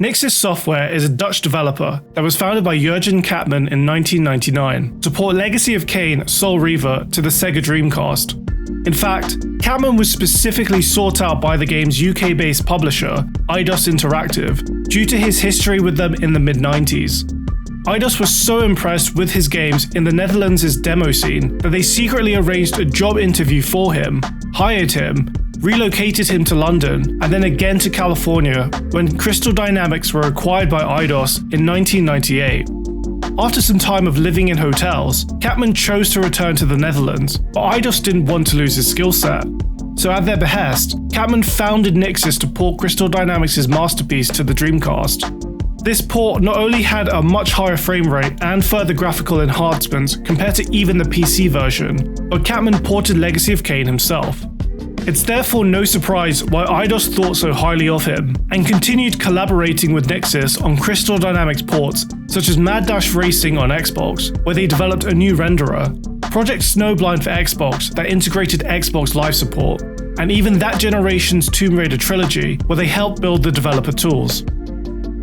Nixxes Software is a Dutch developer that was founded by Jurgen Katman in 1999 to port Legacy of Kain Soul Reaver to the Sega Dreamcast. In fact, Katman was specifically sought out by the game's UK-based publisher, Eidos Interactive, due to his history with them in the mid-90s. Eidos was so impressed with his games in the Netherlands' demo scene that they secretly arranged a job interview for him, hired him, relocated him to London, and then again to California when Crystal Dynamics were acquired by Eidos in 1998. After some time of living in hotels, Katman chose to return to the Netherlands, but Eidos didn't want to lose his skill set. So at their behest, Katman founded Nixxes to port Crystal Dynamics' masterpiece to the Dreamcast. This port not only had a much higher frame rate and further graphical enhancements compared to even the PC version, but Katman ported Legacy of Kain himself. It's therefore no surprise why Eidos thought so highly of him, and continued collaborating with Nixxes on Crystal Dynamics ports such as Mad Dash Racing on Xbox, where they developed a new renderer, Project Snowblind for Xbox that integrated Xbox Live support, and even that generation's Tomb Raider trilogy, where they helped build the developer tools.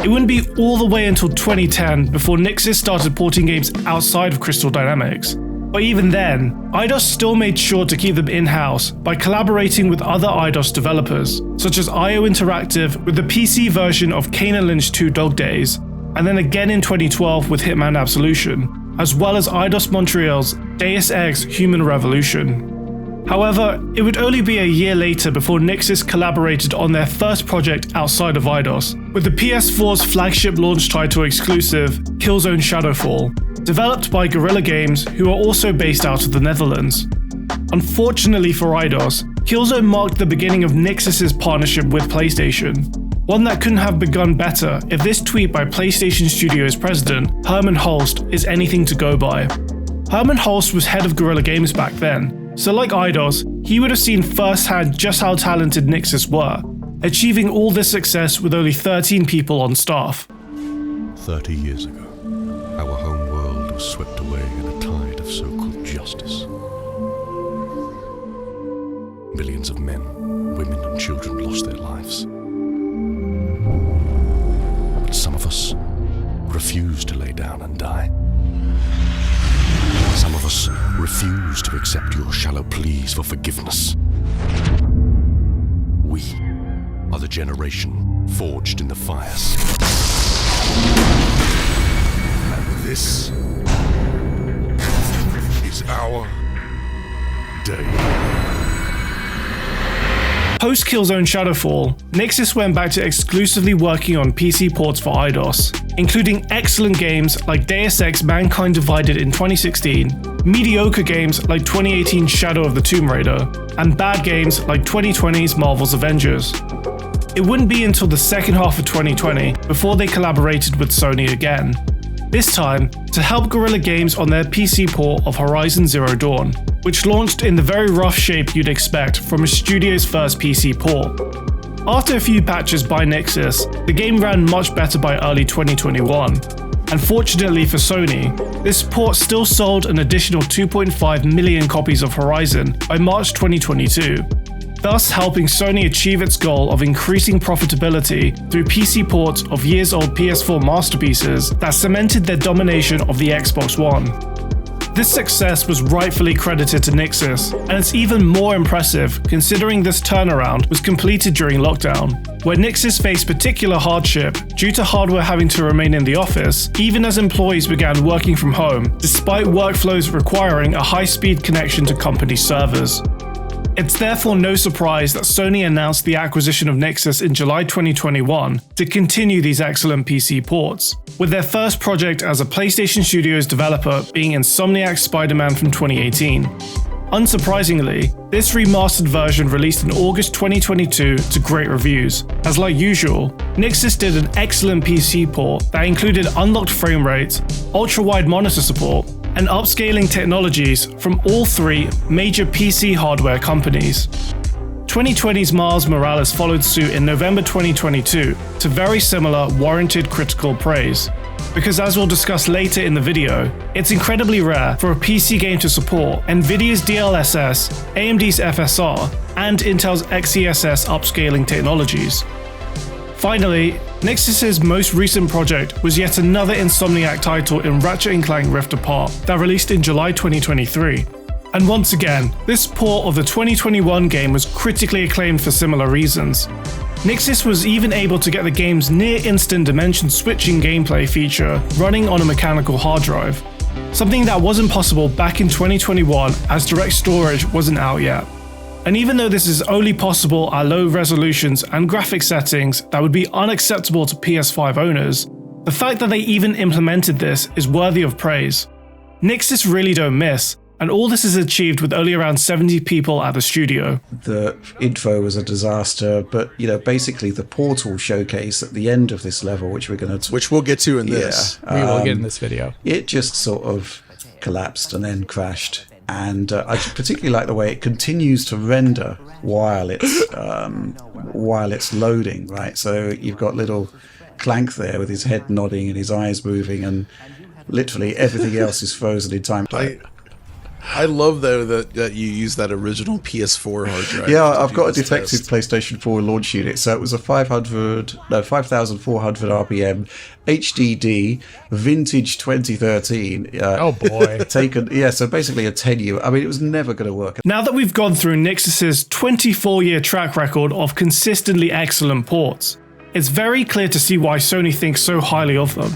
It wouldn't be all the way until 2010 before Nixxes started porting games outside of Crystal Dynamics. But even then, Eidos still made sure to keep them in-house by collaborating with other Eidos developers, such as IO Interactive with the PC version of Kane & Lynch 2 Dog Days, and then again in 2012 with Hitman Absolution, as well as Eidos Montreal's Deus Ex Human Revolution. However, it would only be a year later before Nixxes collaborated on their first project outside of Eidos, with the PS4's flagship launch title exclusive, Killzone Shadowfall, developed by Guerrilla Games, who are also based out of the Netherlands. Unfortunately for Eidos, Killzone marked the beginning of Nixxes' partnership with PlayStation, one that couldn't have begun better if this tweet by PlayStation Studios president Herman Holst is anything to go by. Herman Holst was head of Guerrilla Games back then, so like Eidos, he would have seen firsthand just how talented Nixxes were, achieving all this success with only 13 people on staff. 30 years ago, our home world was swept away in a tide of so-called justice. Millions of men, women and children lost their lives. But some of us refused to lay down and die. Some of us refuse to accept your shallow pleas for forgiveness. We are the generation forged in the fires. And this is our day. Post Killzone Shadowfall, Nixxes went back to exclusively working on PC ports for Eidos, including excellent games like Deus Ex Mankind Divided in 2016, mediocre games like 2018's Shadow of the Tomb Raider, and bad games like 2020's Marvel's Avengers. It wouldn't be until the second half of 2020 before they collaborated with Sony again, this time to help Guerrilla Games on their PC port of Horizon Zero Dawn, which launched in the very rough shape you'd expect from a studio's first PC port. After a few patches by Nixxes, the game ran much better by early 2021. And fortunately for Sony, this port still sold an additional 2.5 million copies of Horizon by March 2022, thus helping Sony achieve its goal of increasing profitability through PC ports of years-old PS4 masterpieces that cemented their domination of the Xbox One. This success was rightfully credited to Nixxes, and it's even more impressive considering this turnaround was completed during lockdown, where Nixxes faced particular hardship due to hardware having to remain in the office, even as employees began working from home, despite workflows requiring a high-speed connection to company servers. It's therefore no surprise that Sony announced the acquisition of Nixxes in July 2021 to continue these excellent PC ports, with their first project as a PlayStation Studios developer being Insomniac's Spider-Man from 2018. Unsurprisingly, this remastered version released in August 2022 to great reviews, as like usual, Nixxes did an excellent PC port that included unlocked frame rates, ultra-wide monitor support, and upscaling technologies from all three major PC hardware companies. 2020's Miles Morales followed suit in November 2022 to very similar warranted critical praise, because as we'll discuss later in the video, it's incredibly rare for a PC game to support Nvidia's DLSS, AMD's FSR, and Intel's XeSS upscaling technologies. Finally, Nixxes' most recent project was yet another Insomniac title in Ratchet & Clank Rift Apart that released in July 2023. And once again, this port of the 2021 game was critically acclaimed for similar reasons. Nixxes was even able to get the game's near-instant dimension switching gameplay feature running on a mechanical hard drive, something that wasn't possible back in 2021 as direct storage wasn't out yet. And even though this is only possible at low resolutions and graphic settings that would be unacceptable to PS5 owners, the fact that they even implemented this is worthy of praise. Nixxes really don't miss, and all this is achieved with only around 70 people at the studio. The info was a disaster, but basically the portal showcase at the end of this level, which we'll get to in this. We will get in this video. It just sort of collapsed and then crashed. And I particularly like the way it continues to render while it's loading, right? So you've got little Clank there with his head nodding and his eyes moving, and literally everything else is frozen in time. I love though that you use that original PS4 hard drive. Yeah, I've got a defective PlayStation 4 launch unit, so it was a 5,400 RPM HDD vintage 2013. Oh boy! So basically a 10-year. I mean, it was never going to work. Now that we've gone through Nixxes' 24-year track record of consistently excellent ports, it's very clear to see why Sony thinks so highly of them.